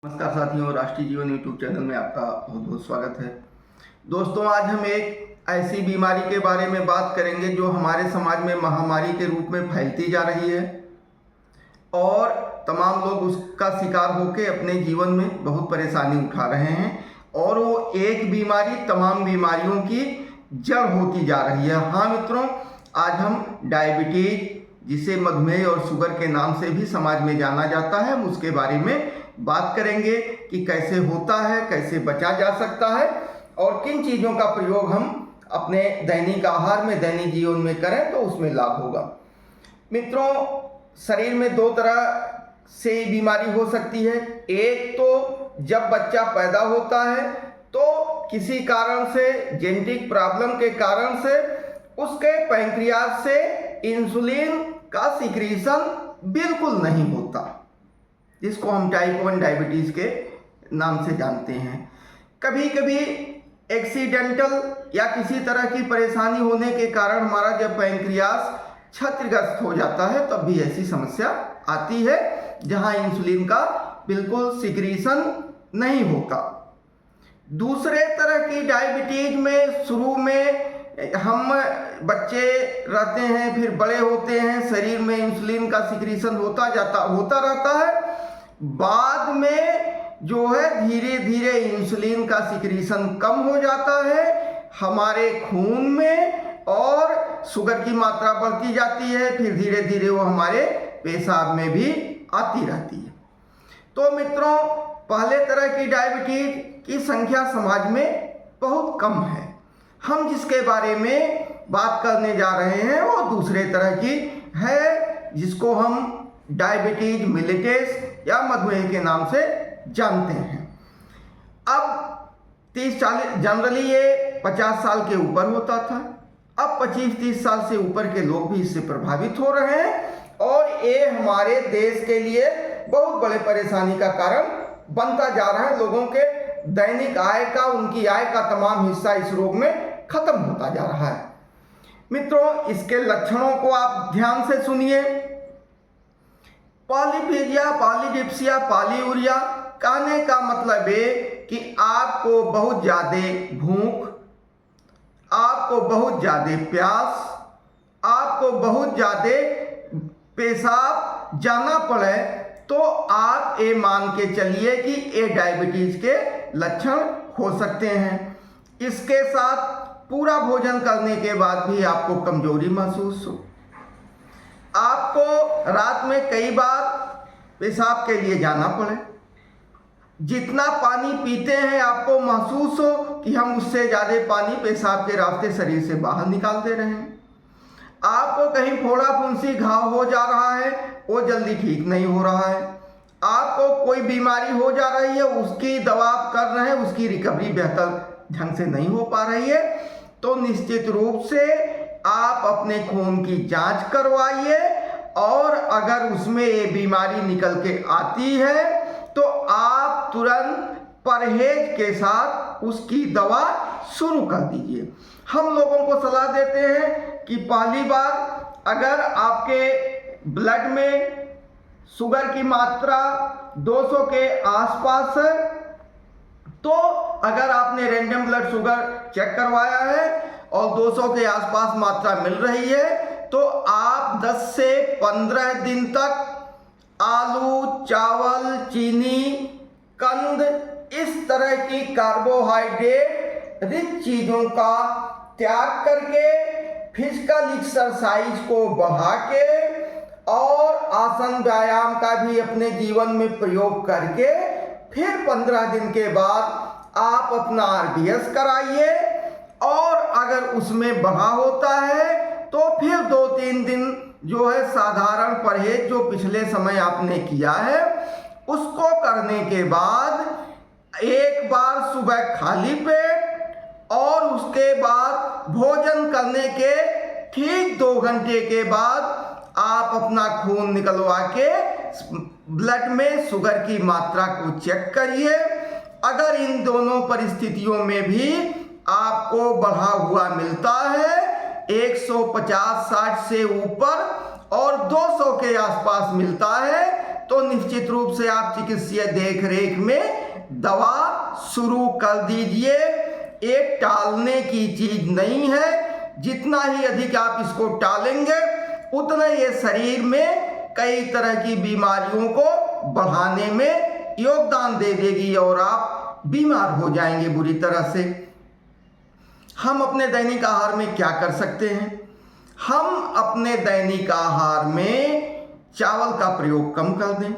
नमस्कार साथियों, राष्ट्रीय जीवन यूट्यूब चैनल में आपका बहुत बहुत स्वागत है। दोस्तों, आज हम एक ऐसी बीमारी के बारे में बात करेंगे जो हमारे समाज में महामारी के रूप में फैलती जा रही है और तमाम लोग उसका शिकार होकर अपने जीवन में बहुत परेशानी उठा रहे हैं और वो एक बीमारी तमाम बीमारियों की जड़ होती जा रही है। हाँ मित्रों, आज हम डायबिटीज, जिसे मधुमेह और शुगर के नाम से भी समाज में जाना जाता है, हम उसके बारे में बात करेंगे कि कैसे होता है, कैसे बचा जा सकता है और किन चीज़ों का प्रयोग हम अपने दैनिक आहार में, दैनिक जीवन में करें तो उसमें लाभ होगा। मित्रों, शरीर में दो तरह से बीमारी हो सकती है। एक तो जब बच्चा पैदा होता है तो किसी कारण से, जेनेटिक प्रॉब्लम के कारण से, उसके पैंक्रियाज से इंसुलिन का सिक्रीशन बिल्कुल नहीं होता, जिसको हम टाइप 1 डायबिटीज़ के नाम से जानते हैं। कभी कभी एक्सीडेंटल या किसी तरह की परेशानी होने के कारण हमारा जब पैंक्रियास क्षतिग्रस्त हो जाता है तब भी ऐसी समस्या आती है जहां इंसुलिन का बिल्कुल सिक्रीशन नहीं होता। दूसरे तरह की डायबिटीज में शुरू में हम बच्चे रहते हैं, फिर बड़े होते हैं, शरीर में इंसुलिन का सिक्रीशन होता रहता है। बाद में जो है धीरे धीरे इंसुलिन का सिक्रीशन कम हो जाता है हमारे खून में और शुगर की मात्रा बढ़ती जाती है, फिर धीरे धीरे वो हमारे पेशाब में भी आती रहती है। तो मित्रों, पहले तरह की डायबिटीज की संख्या समाज में बहुत कम है। हम जिसके बारे में बात करने जा रहे हैं वो दूसरे तरह की है, जिसको हम डायबिटीज मिलिटस या मधुमेह के नाम से जानते हैं। अब 30-40 जनरली ये 50 साल के ऊपर होता था। अब 25-30 साल से ऊपर के लोग भी इससे प्रभावित हो रहे हैं और ये हमारे देश के लिए बहुत बड़े परेशानी का कारण बनता जा रहा है। लोगों के दैनिक आय का, उनकी आय का तमाम हिस्सा इस रोग में खत्म होता जा रहा है। मित्रों, इसके लक्षणों को आप ध्यान से सुनिए। पॉलीफेजिया, पॉलीडिप्सिया, पॉलीयूरिया कहने का मतलब है कि आपको बहुत ज़्यादा भूख, आपको बहुत ज़्यादा प्यास, आपको बहुत ज़्यादा पेशाब जाना पड़े तो आप ये मान के चलिए कि ये डायबिटीज़ के लक्षण हो सकते हैं। इसके साथ पूरा भोजन करने के बाद भी आपको कमजोरी महसूस हो, आपको रात में कई बार पेशाब के लिए जाना पड़े, जितना पानी पीते हैं आपको महसूस हो कि हम उससे ज़्यादा पानी पेशाब के रास्ते शरीर से बाहर निकाल दे रहे हैं, आपको कहीं फोड़ा फुंसी घाव हो जा रहा है, वो जल्दी ठीक नहीं हो रहा है, आपको कोई बीमारी हो जा रही है, उसकी दवा आप कर रहे हैं, उसकी रिकवरी बेहतर ढंग से नहीं हो पा रही है, तो निश्चित रूप से आप अपने खून की जांच करवाइए और अगर उसमें ये बीमारी निकल के आती है तो आप तुरंत परहेज के साथ उसकी दवा शुरू कर दीजिए। हम लोगों को सलाह देते हैं कि पहली बार अगर आपके ब्लड में शुगर की मात्रा 200 के आसपास है तो अगर आपने रैंडम ब्लड शुगर चेक करवाया है और 200 के आसपास मात्रा मिल रही है तो आप 10 से 15 दिन तक आलू, चावल, चीनी, कंद, इस तरह की कार्बोहाइड्रेट रिच चीज़ों का त्याग करके फिजिकल एक्सरसाइज को बढ़ा के और आसन व्यायाम का भी अपने जीवन में प्रयोग करके फिर 15 दिन के बाद आप अपना RBS कराइए और अगर उसमें बढ़ा होता है तो फिर 2-3 दिन जो है साधारण परहेज जो पिछले समय आपने किया है उसको करने के बाद एक बार सुबह खाली पेट और उसके बाद भोजन करने के ठीक 2 घंटे के बाद आप अपना खून निकलवा के ब्लड में शुगर की मात्रा को चेक करिए। अगर इन दोनों परिस्थितियों में भी आपको बढ़ा हुआ मिलता है 150-60 से ऊपर और 200 के आसपास मिलता है तो निश्चित रूप से आप चिकित्सीय देख रेख में दवा शुरू कर दीजिए। एक टालने की चीज नहीं है, जितना ही अधिक आप इसको टालेंगे उतना ये शरीर में कई तरह की बीमारियों को बढ़ाने में योगदान दे देगी और आप बीमार हो जाएंगे बुरी तरह से। हम अपने दैनिक आहार में क्या कर सकते हैं? हम अपने दैनिक आहार में चावल का प्रयोग कम कर दें।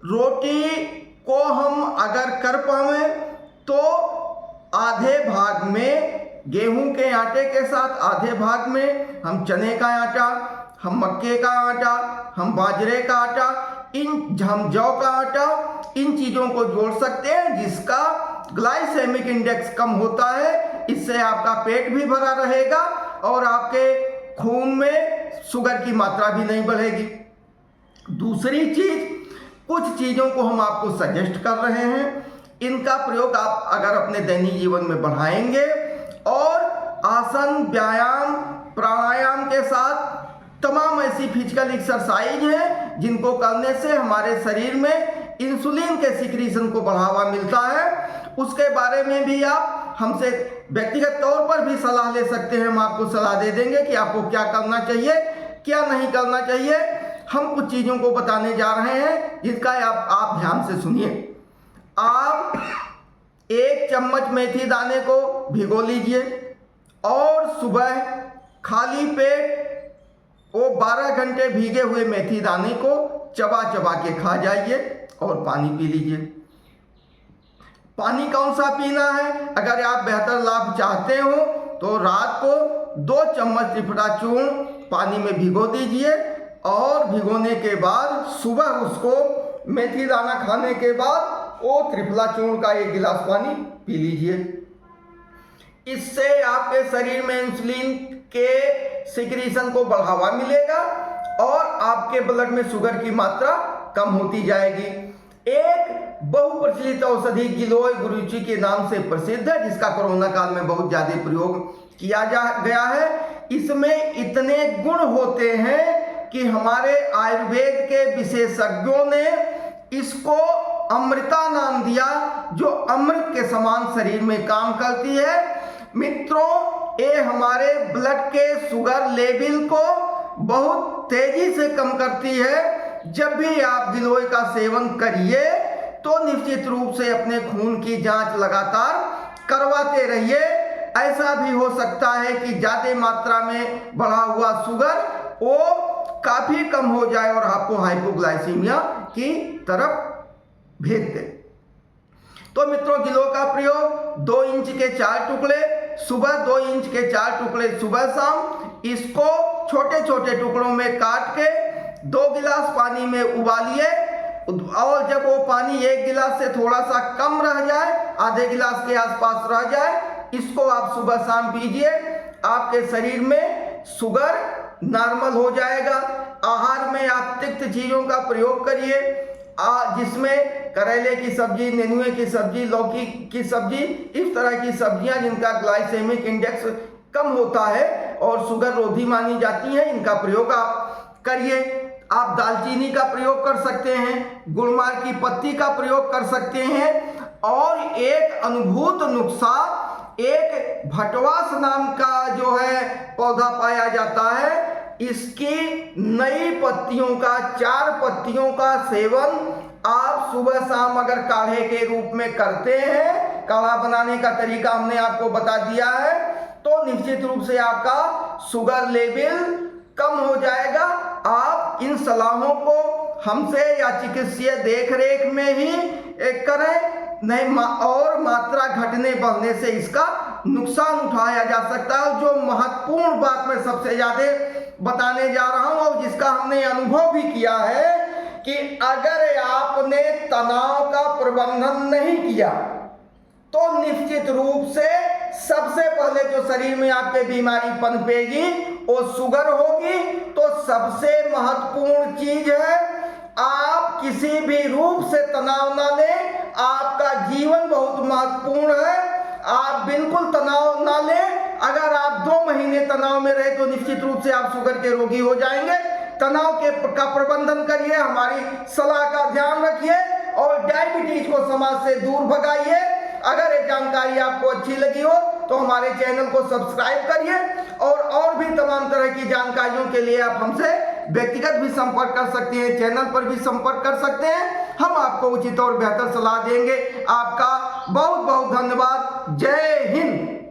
रोटी को हम अगर कर पाएं तो आधे भाग में गेहूं के आटे के साथ, आधे भाग में हम चने का आटा, हम मक्के का आटा, हम बाजरे का आटा, हम जौ का आटा, इन चीज़ों को जोड़ सकते हैं जिसका ग्लाइसेमिक इंडेक्स कम होता है। इससे आपका पेट भी भरा रहेगा और आपके खून में शुगर की मात्रा भी नहीं बढ़ेगी। दूसरी चीज, कुछ चीज़ों को हम आपको सजेस्ट कर रहे हैं, इनका प्रयोग आप अगर अपने दैनिक जीवन में बढ़ाएंगे और आसन, व्यायाम, प्राणायाम के साथ तमाम ऐसी फिजिकल एक्सरसाइज हैं जिनको करने से हमारे शरीर में इंसुलिन के सिक्रीशन को बढ़ावा मिलता है, उसके बारे में भी आप हमसे व्यक्तिगत तौर पर भी सलाह ले सकते हैं। हम आपको सलाह दे देंगे कि आपको क्या करना चाहिए, क्या नहीं करना चाहिए। हम कुछ चीज़ों को बताने जा रहे हैं जिसका आप ध्यान से सुनिए। आप 1 चम्मच मेथी दाने को भिगो लीजिए और सुबह खाली पेट वो 12 घंटे भीगे हुए मेथी दाने को चबा चबा के खा जाइए और पानी पी लीजिए। पानी कौन सा पीना है? अगर आप बेहतर लाभ चाहते हो तो रात को 2 चम्मच त्रिफला चूर्ण पानी में भिगो दीजिए और भिगोने के बाद सुबह उसको मेथी दाना खाने के बाद वो त्रिफला चूर्ण का 1 गिलास पानी पी लीजिए। इससे आपके शरीर में इंसुलिन के सिक्रीशन को बढ़ावा मिलेगा और आपके ब्लड में शुगर की मात्रा कम होती जाएगी। एक बहुप्रचलित औषधि गिलोय गुरुची के नाम से प्रसिद्ध है, जिसका कोरोना काल में बहुत ज्यादा प्रयोग किया गया है। इसमें इतने गुण होते हैं कि हमारे आयुर्वेद के विशेषज्ञों ने इसको अमृता नाम दिया, जो अमृत के समान शरीर में काम करती है। मित्रों, ये हमारे ब्लड के शुगर लेवल को बहुत तेजी से कम करती है। जब भी आप गिलोय का सेवन करिए तो निश्चित रूप से अपने खून की जांच लगातार करवाते रहिए। ऐसा भी हो सकता है कि ज्यादा मात्रा में बढ़ा हुआ शुगर वो काफी कम हो जाए और आपको हाइपोग्लाइसीमिया की तरफ भेज दे। तो मित्रों, गिलोय का प्रयोग 2 इंच के 4 टुकड़े सुबह, 2 इंच के 4 टुकड़े सुबह शाम, इसको छोटे छोटे टुकड़ों में काट के 2 गिलास पानी में उबालिए और जब वो पानी 1 गिलास से थोड़ा सा कम रह जाए, आधे गिलास के आसपास रह जाए, इसको आप सुबह शाम पीजिए। आपके शरीर में शुगर नॉर्मल हो जाएगा। आहार में आप तिक्त चीजों का प्रयोग करिए, जिसमें करेले की सब्जी, नेनुए की सब्जी, लौकी की सब्जी, इस तरह की सब्जियां जिनका ग्लाइसेमिक इंडेक्स कम होता है और शुगर रोधी मानी जाती हैं, इनका प्रयोग आप करिए। आप दालचीनी का प्रयोग कर सकते हैं, गुड़मार की पत्ती का प्रयोग कर सकते हैं और एक अनुभूत नुस्खा, एक भटवास नाम का जो है पौधा पाया जाता है, इसकी नई पत्तियों का, 4 पत्तियों का सेवन आप सुबह शाम अगर काढ़े के रूप में करते हैं, काढ़ा बनाने का तरीका हमने आपको बता दिया है, तो निश्चित रूप से आपका शुगर लेवल कम हो जाएगा। आप इन सलाहों को हमसे या चिकित्सीय देखरेख में ही करें, नहीं और मात्रा घटने बढ़ने से इसका नुकसान उठाया जा सकता है। जो महत्वपूर्ण बात मैं सबसे ज्यादा बताने जा रहा हूं और जिसका हमने अनुभव भी किया है कि अगर आपने तनाव का प्रबंधन नहीं किया तो निश्चित रूप से सबसे पहले जो शरीर में आपके बीमारी पनपेगी वो शुगर होगी। तो सबसे महत्वपूर्ण चीज है, आप किसी भी रूप से तनाव ना लें। आपका जीवन बहुत महत्वपूर्ण है, आप बिल्कुल तनाव ना लें। अगर आप 2 महीने तनाव में रहे तो निश्चित रूप से आप शुगर के रोगी हो जाएंगे। तनाव का प्रबंधन करिए, हमारी सलाह का ध्यान रखिए और डायबिटीज को समाज से दूर भगाइए। अगर ये जानकारी आपको अच्छी लगी हो तो हमारे चैनल को सब्सक्राइब करिए और भी तमाम तरह की जानकारियों के लिए आप हमसे व्यक्तिगत भी संपर्क कर सकते हैं, चैनल पर भी संपर्क कर सकते हैं। हम आपको उचित और बेहतर सलाह देंगे। आपका बहुत बहुत धन्यवाद। जय हिंद।